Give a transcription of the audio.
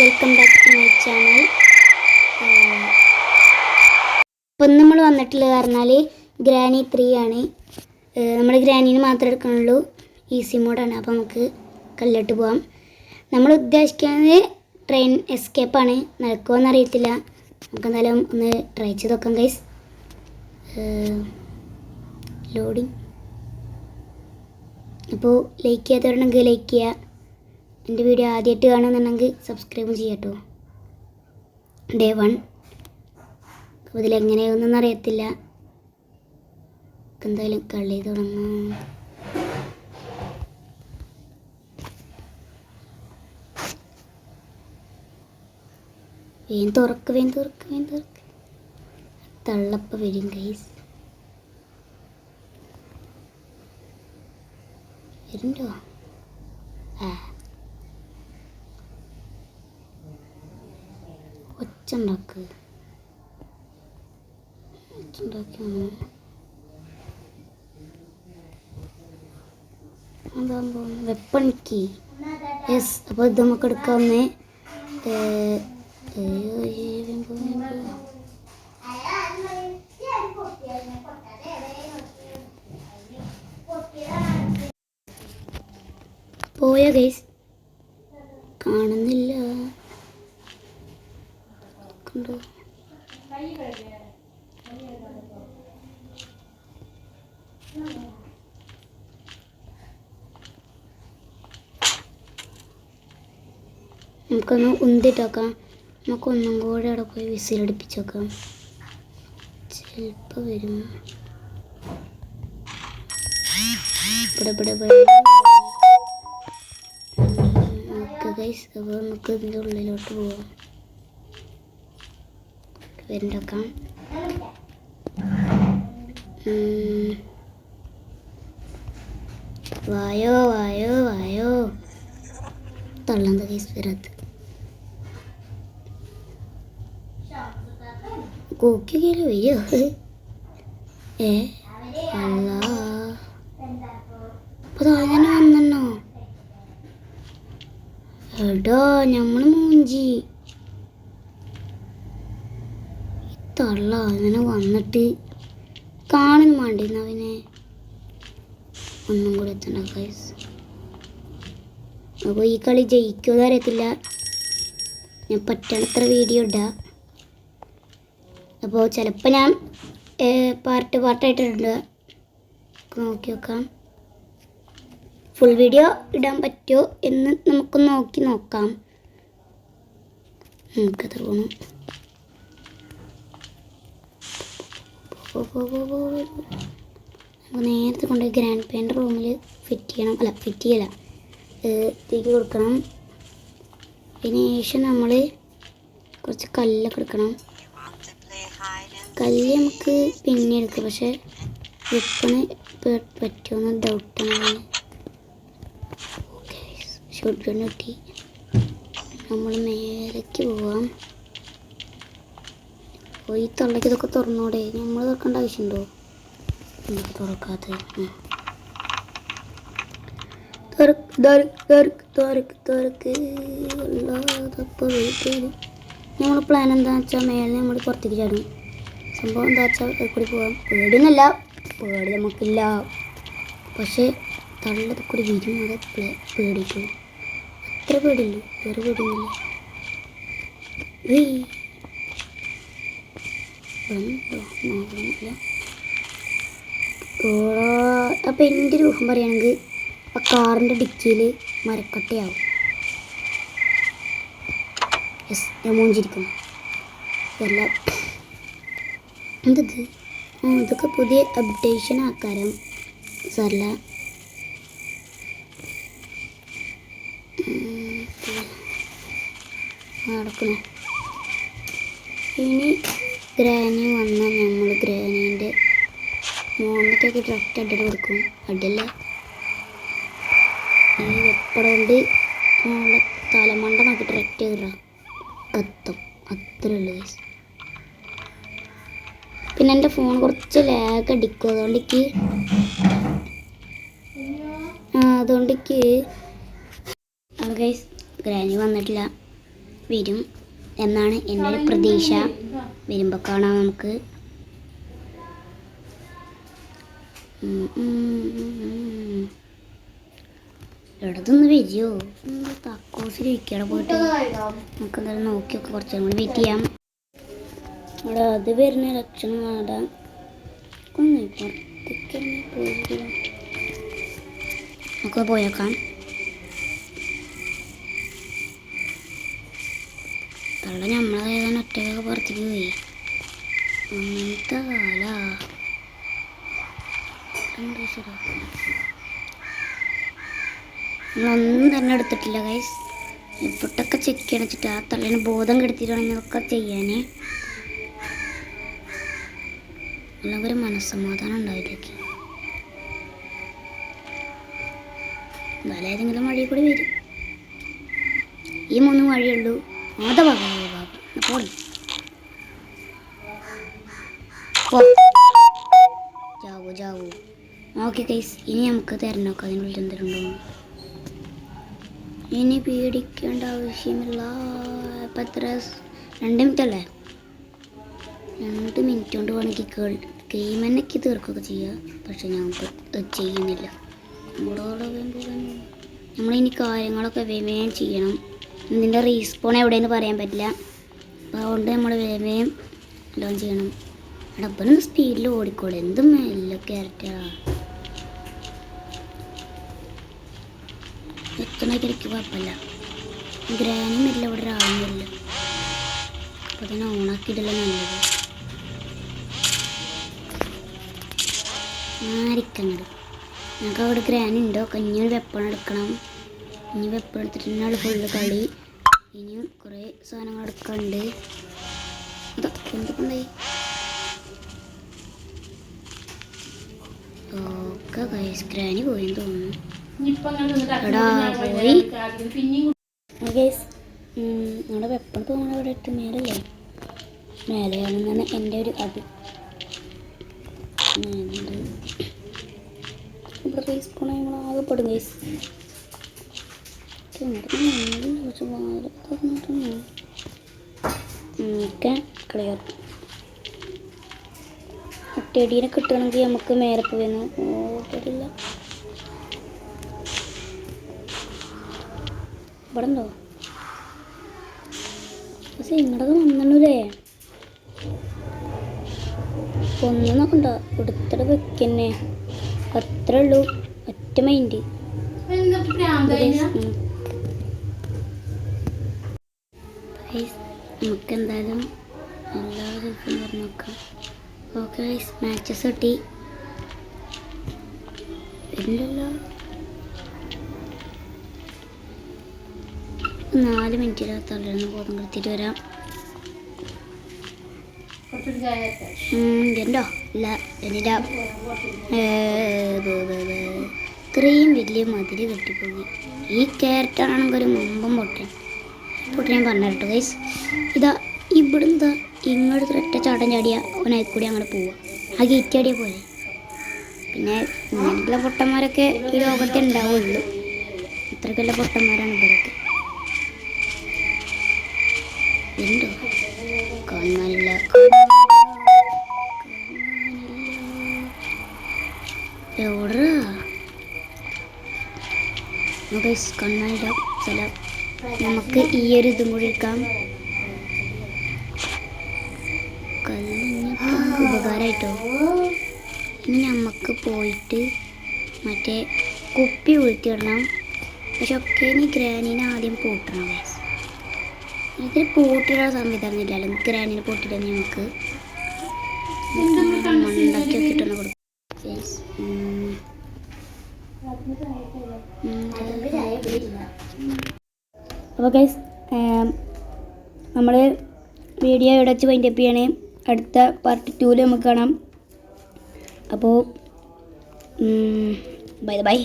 Welcome back to my channel. ഇപ്പം നമ്മൾ വന്നിട്ടുള്ളത് പറഞ്ഞാൽ ഗ്രാനി 3 ആണ്. നമ്മൾ ഗ്രാനീന് മാത്രമേ എടുക്കണുള്ളൂ. ഈസി മോഡാണ്. അപ്പോൾ നമുക്ക് കല്ലോട്ട് പോകാം. നമ്മൾ ഉദ്ദേശിക്കുന്നത് ട്രെയിൻ എസ്കേപ്പാണ്. നടക്കുമോയെന്ന് അറിയത്തില്ല. നമുക്ക് എന്തായാലും ഒന്ന് ട്രൈ ചെയ്ത് നോക്കാം ഗൈസ്. ലോഡിങ്. അപ്പോൾ ലൈക്ക് ചെയ്യാത്തവരുണ്ടെങ്കിൽ ലൈക്ക് ചെയ്യുക. എൻ്റെ വീഡിയോ ആദ്യമായിട്ട് കാണുന്നുണ്ടെങ്കിൽ സബ്സ്ക്രൈബ് ചെയ്യട്ടോ. ഡേ 1. അപ്പോൾ ഇതിലെങ്ങനെയൊന്നും അറിയത്തില്ല. എന്തായാലും കളി തുടങ്ങാം. വേഗം തുറക്ക്. തള്ളപ്പ വരും ഗൈസ്. വരുന്നുണ്ടോ? ഒച്ചുണ്ടാക്കി അതാകുമ്പോൾ വെപ്പൺ കീ. യെസ്. അപ്പോൾ ഇത് നമുക്ക് എടുക്കാവുന്നേ. പോയ ഗൈസ് കാണുന്നില്ല. കണ്ടോ? നമുക്കൊന്ന് ഉന്തിട്ടോക്കാം. നമുക്കൊന്നും കൂടെ അവിടെ പോയി വിസിലടിപ്പിച്ച് നോക്കാം. ചിലപ്പോൾ വരും. Okay guys. അപ്പോൾ നമുക്ക് ഇതിൻ്റെ ഉള്ളിലോട്ട് പോവാം. വരുന്നോക്കാം. വായോ തള്ളന്ത ഗൈസ് വരാത്ത കോക്കിക്കല്ലോ. അയ്യോ അല്ല. അപ്പോൾ താഴെ വന്നെണ്ണോ? എടാ നമ്മൾ മൂഞ്ചി. തള്ള അങ്ങനെ വന്നിട്ട് കാണുന്നു വേണ്ടിരുന്നു അവനെ. ഒന്നും കൂടെ എത്തണ്ട ഗൈസ്. അപ്പോൾ ഈ കളി ജയിക്കുമോ അറിയത്തില്ല. ഞാൻ പറ്റണത്ര വീഡിയോ ഇടാം. അപ്പോൾ ചിലപ്പോൾ ഞാൻ പാർട്ടായിട്ടിട്ടുണ്ട്. നോക്കി നോക്കാം. ഫുൾ വീഡിയോ ഇടാൻ പറ്റുമോ എന്ന് നമുക്ക് നോക്കാം. നമുക്കത് പോകണം. നമുക്ക് നേരത്തെ കൊണ്ടുപോയി ഗ്രാൻഡ് പേൻ്റെ റൂമിൽ ഫിറ്റ് ചെയ്യല തീക്ക് കൊടുക്കണം. അതിന് ശേഷം നമ്മൾ കുറച്ച് കല്ലൊക്കെ എടുക്കണം. കല്ല് നമുക്ക് പിന്നെ എടുക്കാം. പക്ഷെ വെപ്പണ് പറ്റുമെന്ന് ഡൗട്ടാണ്. ഓക്കെ ഷോട്ട് ഗൺ കിട്ടി. നമ്മൾ നേരേക്ക് പോവാം. അപ്പോൾ ഈ തള്ളക്ക് ഇതൊക്കെ തുറന്നോടെ? നമ്മൾ തുറക്കേണ്ട ആവശ്യമുണ്ടോ? നമുക്ക് തുറക്കാതെ നമ്മൾ പ്ലാൻ എന്താണെന്ന് വെച്ചാൽ മേലെ നമ്മൾ പുറത്തേക്ക് ചാടും. സംഭവം എന്താ വെച്ചാൽ കൂടി പോകാം. പേടിയൊന്നുമല്ല, പേടി നമുക്കില്ല. പക്ഷേ തള്ളത് കൂടി വരും. അത് പേടിക്കും. അത്ര പേടിയില്ല, വേറെ പേടിയൊന്നുമില്ല. അപ്പം എൻ്റെ ഒരു ഊഹം പറയുകയാണെങ്കിൽ ആ കാറിൻ്റെ ഡിക്കിയിൽ മരക്കട്ടയാവും. യെസ്, ഞാൻ മൂഞ്ചിരിക്കുന്നു. എല്ലാം എന്തത്? ഇതൊക്കെ പുതിയ അപ്ഡേഷൻ ആക്കാരം സാറില്ല. നടക്കണേ. ഇനി ഗ്രാനി വന്നാൽ നമ്മൾ ഗ്രാനീൻ്റെ മോന്നത്തേക്ക് ഡയറക്റ്റ് അടിയിൽ കൊടുക്കും. അടിയല്ല, ഈ വെപ്പട കൊണ്ട് നമ്മളെ തലമണ്ട നോക്കി ഡയറക്റ്റ് കയറാം. കത്തും. അത്രേ ഉള്ളൂ ഗൈസ്. പിന്നെ എൻ്റെ ഫോൺ കുറച്ച് ലാഗ് അടിക്കും. അതുകൊണ്ടിക്ക് ഗൈസ് ഗ്രാനി വന്നിട്ടില്ല. വരും എന്നാണ് എൻ്റെ ഒരു പ്രതീക്ഷ. വരുമ്പോൾ കാണാം നമുക്ക്. ഇടതൊന്ന് വരിയോ? തക്കോസിൽ ഇരിക്കണം പോയിട്ട് നമുക്ക് എന്തായാലും നോക്കിയൊക്കെ കുറച്ചും കൂടി വെയിറ്റ് ചെയ്യാം. അവിടെ അത് വരുന്ന ലക്ഷണം കാണാം. പുറത്തേക്ക് നമുക്ക് പോയേക്കാം. തള്ള നമ്മളേതാണ് ഒറ്റക്കൊക്കെ പുറത്തേക്ക് പോയി. അങ്ങനത്തെ കാല നമ്മളൊന്നും തന്നെ എടുത്തിട്ടില്ല ഗൈസ്. ഇപ്പോട്ടൊക്കെ ചെക്ക് ചെയ്യണം വെച്ചിട്ട് ആ തള്ളേന് ബോധം കെടുത്തിട്ടാണെങ്കിൽ അതൊക്കെ ചെയ്യാനേ എല്ലാവരും മനസ്സമാധാനം ഉണ്ടായിട്ടൊക്കെ. എന്തായാലും ഏതെങ്കിലും വഴി കൂടി വരും. ഈ 3 വഴിയുള്ളൂ. ജാവൂ. ഓക്കെ ഗൈസ്, ഇനി നമുക്ക് തിരഞ്ഞോക്കാം അതിനുള്ളിൽ എന്തെങ്കിലും. ഇനി പേടിക്കേണ്ട ആവശ്യമില്ല. ഇപ്പം എത്ര 2 മിനിറ്റ് അല്ലേ? 2 മിനിറ്റ് കൊണ്ട് വേണമെങ്കിൽ ഗെയിം എന്നൊക്കെ തീർക്കുകയൊക്കെ ചെയ്യുക. പക്ഷെ ഞങ്ങൾക്ക് ചെയ്യുന്നില്ല. നമ്മളിനി കാര്യങ്ങളൊക്കെ വേഗം ചെയ്യണം. ഇതിൻ്റെ റീസ്പോൺ എവിടെയെന്ന് പറയാൻ പറ്റില്ല. അപ്പോൾ അതുകൊണ്ട് നമ്മൾ വേഗം എല്ലാം ചെയ്യണം. ഡബ്ബനൊന്ന് സ്പീഡിൽ ഓടിക്കോളൂ. എന്തും മെല്ലെ ക്യാരറ്റാ എത്തണൊക്കെ എനിക്ക് കുഴപ്പമില്ല. ഗ്രാനും ഇല്ല, ഇവിടെ ഒരാളുമില്ല. അപ്പോൾ തന്നെ ഓണാക്കിയിട്ടല്ല നല്ലത്. ആരിക്കങ്ങട് ഞങ്ങൾക്ക് അവിടെ ഗ്രാനുണ്ടോ? ഇനിയൊരു വെപ്പൺ എടുക്കണം. ഇനി വെപ്പൺ എടുത്തിട്ട് തന്നെയാണ് ഫുള്ള് കളി. ഇനിയും കുറേ സാധനങ്ങൾ എടുക്കാനുണ്ട്. അതാ എന്തൊക്കെയുണ്ടായി? ഒക്കെ ഗൈസ് ഗ്രാനി പോയെന്ന് തോന്നുന്നു. എടാ പോയി ഗൈസ്. നമ്മുടെ വെപ്പൺ തോന്നുന്നത് ഇവിടെ ഇട്ട് മേലല്ലേ? മേലെയാണെന്നാണ് എൻ്റെ ഒരു അത്. ഇവിടെ റീസ്പോൺ ഞങ്ങൾ ആകെപ്പെടും ഗൈസ്. ക്ലിയർ. ഒറ്റയടീനെ കിട്ടുകയാണെങ്കിൽ നമുക്ക് മേലെ പോയെന്ന് ഓടില്ല. ഇവിടെ ഉണ്ടോ? പക്ഷെ ഇങ്ങോട്ടൊക്കെ വന്നല്ലേ? ഒന്നും നോക്കണ്ട, എടുത്തിട്ട് വെക്കന്നെ. അത്രേ ഉള്ളൂ. ഒറ്റ മൈൻഡ്. നമുക്ക് എന്തായാലും എല്ലാ ദിവസവും പറഞ്ഞ് നോക്കാം. ഓക്കെ മാച്ചസ് കിട്ടി. ഇല്ലല്ലോ, 4 മിനിറ്റിൽ തള്ളേന്ന് ബോധം കെടുത്തിട്ട് വരാം. എന്തോ ഇല്ല എന്നിട്ട് ഇത്രയും വലിയ മതില് കെട്ടിപ്പോയി. ഈ ക്യാരറ്റാണെങ്കിൽ ഒരു മുമ്പും പൊട്ടൻ പറഞ്ഞു കേട്ടോ ഗൈസ്. ഇതാ ഇവിടുന്ന് ഇങ്ങോട്ട് ഒറ്റ ചാട്ടം ചാടിയ അവനായി കൂടി അങ്ങനെ പോവുക. ആ ഗേറ്റ് ചാടിയ പോലെ. പിന്നെ ഇങ്ങനെയുള്ള പൊട്ടന്മാരൊക്കെ ഈ ലോകത്തെ ഉണ്ടാവുള്ളൂ. ഇത്രയ്ക്കുള്ള പൊട്ടന്മാരാണ് ഇവരൊക്കെ. എന്തോ കാണാനില്ല. എവിടാ കണ്ണാലിട സ്ഥലം? നമുക്ക് ഈ ഒരു ഇതും കൂടി എടുക്കാം. ഉപകാരമായിട്ടോ. ഇനി നമുക്ക് പോയിട്ട് മറ്റേ കുപ്പി ഊഴ്ത്തിയിടണം. പക്ഷെ ഒക്കെ ഇനി ഗ്രാനീനെ ആദ്യം പൂട്ടണം. ഇതിൽ പൂട്ടിയിടാൻ സംവിധാനം ഇല്ലല്ലോ. ഗ്രാനീനെ പൂട്ടിയിട്ട് നമുക്ക് മണ്ടൊക്കെ ഇട്ടൊന്ന് കൊടുക്കും. അപ്പോൾ ഗൈസ് നമ്മൾ വീഡിയോ ഇവിടെ വെച്ച് വൈൻഡപ്പ് ചെയ്യണേ. അടുത്ത പാർട്ട് 2 നമുക്ക് കാണാം. അപ്പോൾ ബൈ.